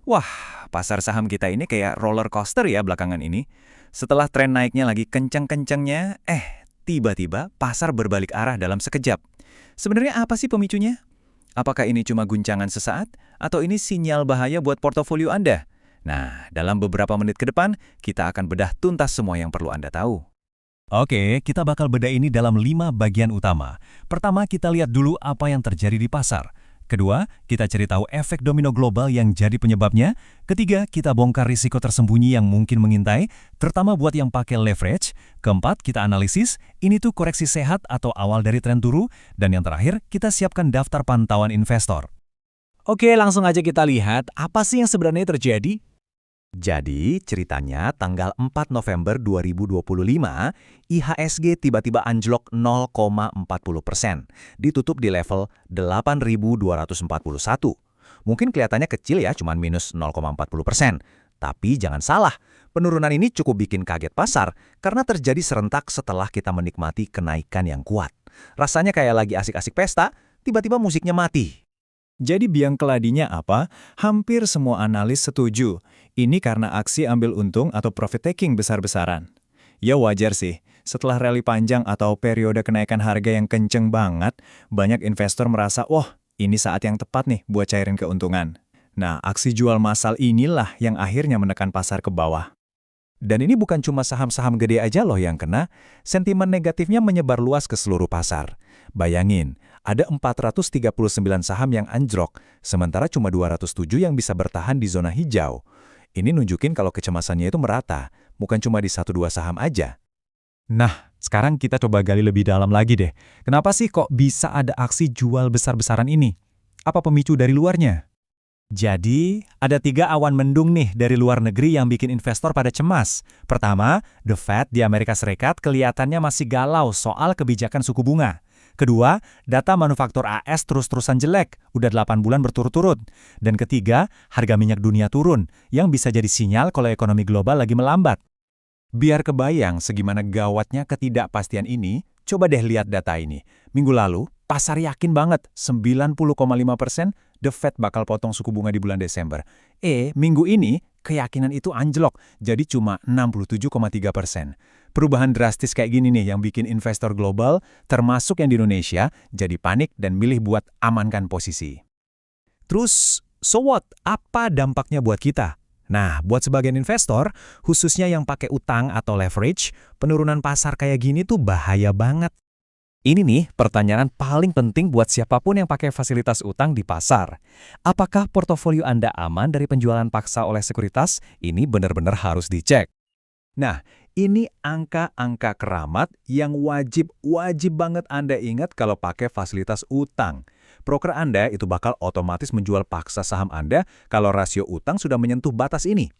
Wah, pasar saham kita ini kayak roller coaster ya belakangan ini. Setelah tren naiknya lagi kenceng-kencengnya, tiba-tiba pasar berbalik arah dalam sekejap. Sebenarnya apa sih pemicunya? Apakah ini cuma guncangan sesaat, atau ini sinyal bahaya buat portofolio Anda? Nah, dalam beberapa menit ke depan, kita akan bedah tuntas semua yang perlu Anda tahu. Oke, kita bakal bedah ini dalam 5 bagian utama. Pertama, kita lihat dulu apa yang terjadi di pasar. Kedua, kita cari tahu efek domino global yang jadi penyebabnya. Ketiga, kita bongkar risiko tersembunyi yang mungkin mengintai, terutama buat yang pakai leverage. Keempat, kita analisis, ini tuh koreksi sehat atau awal dari tren turun. Dan yang terakhir, kita siapkan daftar pantauan investor. Oke, langsung aja kita lihat apa sih yang sebenarnya terjadi. Jadi, ceritanya tanggal 4 November 2025, IHSG tiba-tiba anjlok 0,40%, ditutup di level 8.241. Mungkin kelihatannya kecil ya, cuman minus 0,40%. Tapi jangan salah, penurunan ini cukup bikin kaget pasar karena terjadi serentak setelah kita menikmati kenaikan yang kuat. Rasanya kayak lagi asik-asik pesta, tiba-tiba musiknya mati. Jadi biang keladinya apa? Hampir semua analis setuju. Ini karena aksi ambil untung atau profit taking besar-besaran. Ya wajar sih, setelah rally panjang atau periode kenaikan harga yang kenceng banget, banyak investor merasa, wah ini saat yang tepat nih buat cairin keuntungan. Nah, aksi jual massal inilah yang akhirnya menekan pasar ke bawah. Dan ini bukan cuma saham-saham gede aja loh yang kena, sentimen negatifnya menyebar luas ke seluruh pasar. Bayangin, ada 439 saham yang anjlok, sementara cuma 207 yang bisa bertahan di zona hijau. Ini nunjukin kalau kecemasannya itu merata, bukan cuma di 1-2 saham aja. Nah, sekarang kita coba gali lebih dalam lagi deh. Kenapa sih kok bisa ada aksi jual besar-besaran ini? Apa pemicu dari luarnya? Jadi, ada 3 awan mendung nih dari luar negeri yang bikin investor pada cemas. Pertama, The Fed di Amerika Serikat kelihatannya masih galau soal kebijakan suku bunga. Kedua, data manufaktur AS terus-terusan jelek, udah 8 bulan berturut-turut. Dan ketiga, harga minyak dunia turun, yang bisa jadi sinyal kalau ekonomi global lagi melambat. Biar kebayang segimana gawatnya ketidakpastian ini, coba deh lihat data ini. Minggu lalu, pasar yakin banget 90,5% The Fed bakal potong suku bunga di bulan Desember. Minggu ini keyakinan itu anjlok, jadi cuma 67,3%. Perubahan drastis kayak gini nih yang bikin investor global, termasuk yang di Indonesia, jadi panik dan milih buat amankan posisi. Terus, so what? Apa dampaknya buat kita? Nah, buat sebagian investor, khususnya yang pakai utang atau leverage, penurunan pasar kayak gini tuh bahaya banget. Ini nih pertanyaan paling penting buat siapapun yang pakai fasilitas utang di pasar. Apakah portofolio Anda aman dari penjualan paksa oleh sekuritas? Ini benar-benar harus dicek. Nah, ini angka-angka keramat yang wajib banget Anda ingat kalau pakai fasilitas utang. Broker Anda itu bakal otomatis menjual paksa saham Anda kalau rasio utang sudah menyentuh batas ini.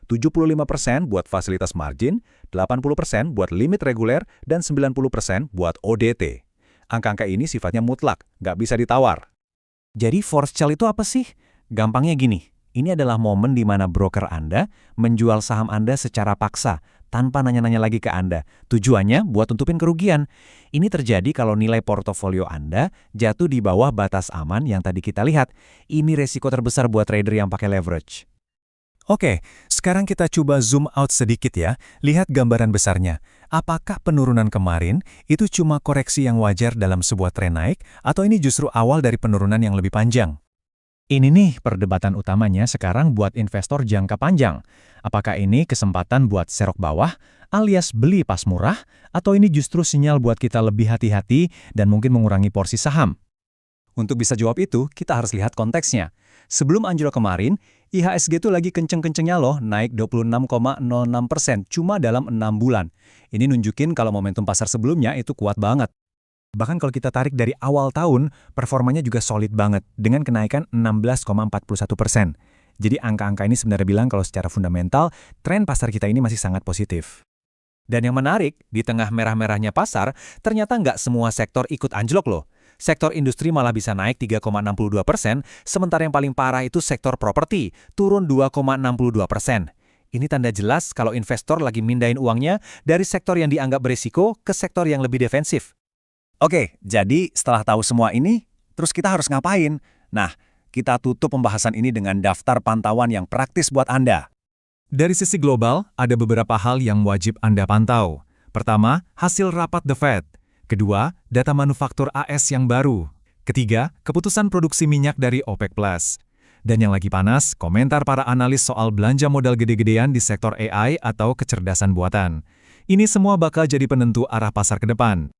75% buat fasilitas margin, 80% buat limit reguler, dan 90% buat ODT. Angka-angka ini sifatnya mutlak, nggak bisa ditawar. Jadi force sell itu apa sih? Gampangnya gini, ini adalah momen di mana broker Anda menjual saham Anda secara paksa, tanpa nanya-nanya lagi ke Anda. Tujuannya buat tutupin kerugian. Ini terjadi kalau nilai portofolio Anda jatuh di bawah batas aman yang tadi kita lihat. Ini resiko terbesar buat trader yang pakai leverage. Oke, sekarang kita coba zoom out sedikit ya, lihat gambaran besarnya. Apakah penurunan kemarin itu cuma koreksi yang wajar dalam sebuah tren naik, atau ini justru awal dari penurunan yang lebih panjang? Ini nih perdebatan utamanya sekarang buat investor jangka panjang. Apakah ini kesempatan buat serok bawah, alias beli pas murah, atau ini justru sinyal buat kita lebih hati-hati dan mungkin mengurangi porsi saham? Untuk bisa jawab itu, kita harus lihat konteksnya. Sebelum anjlok kemarin, IHSG itu lagi kenceng-kencengnya loh, naik 26,06% cuma dalam 6 bulan. Ini nunjukin kalau momentum pasar sebelumnya itu kuat banget. Bahkan kalau kita tarik dari awal tahun, performanya juga solid banget, dengan kenaikan 16,41%. Jadi angka-angka ini sebenarnya bilang kalau secara fundamental, tren pasar kita ini masih sangat positif. Dan yang menarik, di tengah merah-merahnya pasar, ternyata nggak semua sektor ikut anjlok loh. Sektor industri malah bisa naik 3,62%, sementara yang paling parah itu sektor properti, turun 2,62%. Ini tanda jelas kalau investor lagi mindahin uangnya dari sektor yang dianggap berisiko ke sektor yang lebih defensif. Oke, jadi setelah tahu semua ini, terus kita harus ngapain? Nah, kita tutup pembahasan ini dengan daftar pantauan yang praktis buat Anda. Dari sisi global, ada beberapa hal yang wajib Anda pantau. Pertama, hasil rapat The Fed. Kedua, data manufaktur AS yang baru. Ketiga, keputusan produksi minyak dari OPEC+. Dan yang lagi panas, komentar para analis soal belanja modal gede-gedean di sektor AI atau kecerdasan buatan. Ini semua bakal jadi penentu arah pasar ke depan.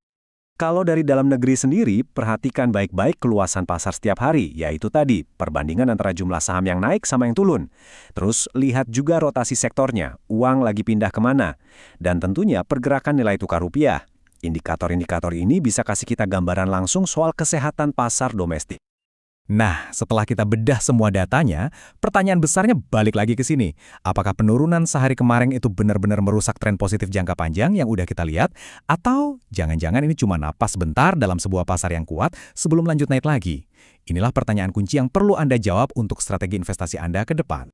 Kalau dari dalam negeri sendiri, perhatikan baik-baik keluasan pasar setiap hari, yaitu tadi, perbandingan antara jumlah saham yang naik sama yang turun. Terus, lihat juga rotasi sektornya, uang lagi pindah kemana. Dan tentunya pergerakan nilai tukar rupiah. Indikator-indikator ini bisa kasih kita gambaran langsung soal kesehatan pasar domestik. Nah, setelah kita bedah semua datanya, pertanyaan besarnya balik lagi ke sini. Apakah penurunan sehari kemarin itu benar-benar merusak tren positif jangka panjang yang udah kita lihat? Atau jangan-jangan ini cuma napas bentar dalam sebuah pasar yang kuat sebelum lanjut naik lagi? Inilah pertanyaan kunci yang perlu Anda jawab untuk strategi investasi Anda ke depan.